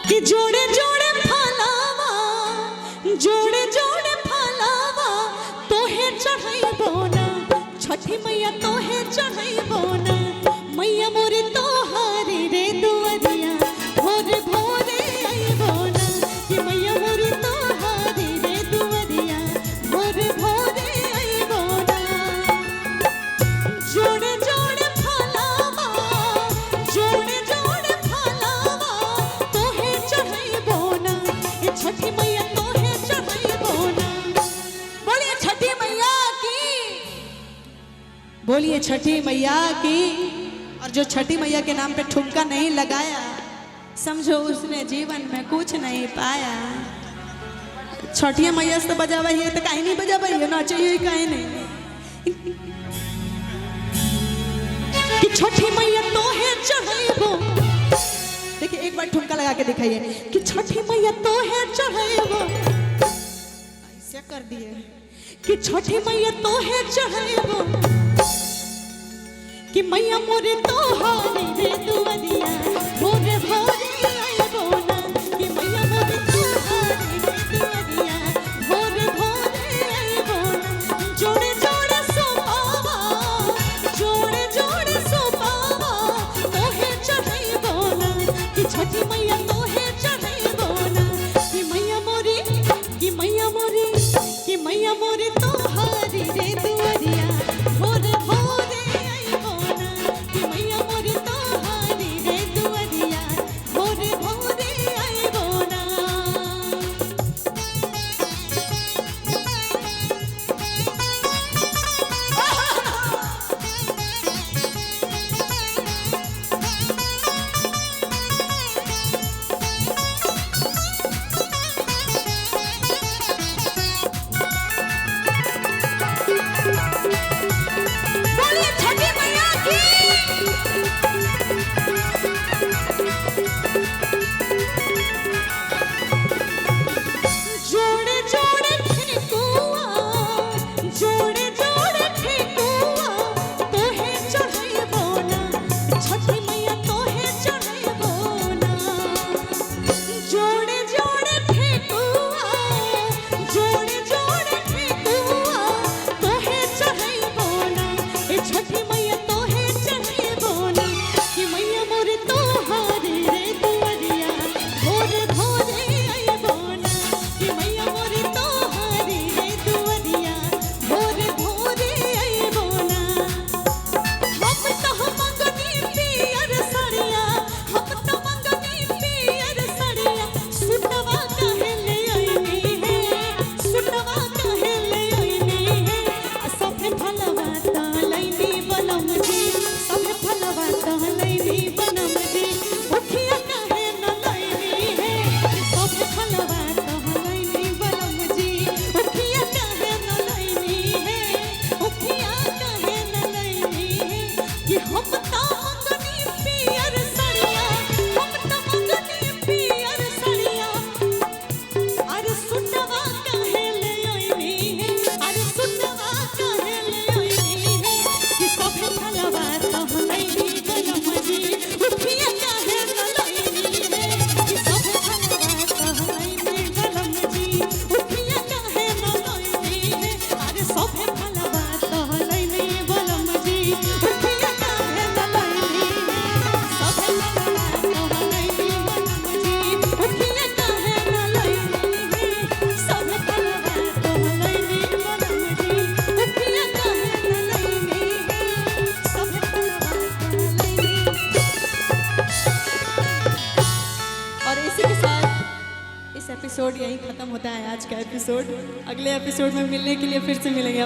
कि जोड़े जोड़े फलावा जोड़े जोड़े फलावा तोहे चढ़ाइबो ना छठी मैया तोहे चढ़ाइबो ना मैया मोरे तोहारी रे दुआरिया भोर भोरे आइबो ना कि मैया मोरे तोहारी रे दुआरिया भोर भोरे आइबो ना जोड़े जोड़े फलावा जोड़े जोड़े फलावा तोहे चढ़ाइबो ना ए छठी मैया तोहे चढ़ाइबो ना। बोलिए छठी मैया की, बोलिए छठी मैया की। और जो छठी मैया के नाम पे ठुमका नहीं लगाया समझो उसने जीवन में कुछ नहीं पाया। छठिया मैया से तो बजावा ही है तो कहीं नहीं बजावा ही ना चाहिए कहीं नहीं कि छठी मैया तोहे चढ़ाइबो। देखिए एक बार ठुमका लगा के दिखाइए कि छठी मैया तोहे चढ़ाइबो। ऐसे कर दिए कि छठी मैया तोहे चढ़ाइबो कि मैया मोरे तोहारी रे दुआरिया भोरे भोरे आइबो ना कि मैया मोरे तोहारी रे दुआरिया भोरे भोरे आइबो ना। जोड़े जोड़े सोपावा जोड़े जोड़े सोपावा तोहे चढ़ाइबो ना कि छठी मैया तोहे चढ़ाइबो ना कि मैया मोरे कि मैया मोरे कि मैया मोरे तोहारी रे दुआरिया भोरे भोरे आइबो ना कि मैया मोरे तोहारी रे दुआरिया भोरे भोरे आइबो ना। बोलिए छठी मैया की। जोड़े जोड़े ठेकुआ जोड़े जोड़े ठेकुआ तोहे चढ़ाइबो ना छठी मैया तोहे चढ़ाइबो ना। जोड़े जोड़े ठेकुआ जोड़े जोड़े ठेकुआ तोहे चढ़ाइबो ना ए छठी मैया तोहे चढ़ाइबो ना कि मैया मोरे तोहारी रे दुआरिया भोरे भोरे आइबो ना कि मैया मोरे तोहारी रे दुआरिया भोरे भोरे आइबो ना। हम तो मंगनी पियर सड़िया हम तो मंगनी पियर सड़िया सुटवा काहे ले आइनी है सुटवा काहे ले आइनी है सभे फलवा त लैनी बनम जी सभे फलवा त लैनी बनम जी उठिया काहे न लैनी है सभे फलवा त लैनी बनम जी उठिया काहे न लैनी है उठिया काहे न लैनी है कि हम तो मंगनी पियर सड़िया हम तो मंगनी पियर सड़िया अरे सुटवा काहे ले आइनी है अरे सुटवा काहे ले आइनी है कि सभे फलवा त लैनी बनम जी उठिया काहे न लैनी है कि सभे फलवा त लैनी बनम जी उठिया काहे न लैनी है अरे सभे फलवा त लैनी बनम जी उठिया काहे न लैनी है सभे फलवा त लैनी बनम जी उठिया काहे न लैनी है सभे फलवा त लैनी बनम जी उठिया काहे न लैनी है सभे फलवा त लैनी। और इसी के साथ इस एपिसोड यहीं खत्म होता है आज का एपिसोड। अगले एपिसोड में मिलने के लिए फिर से मिलेंगे।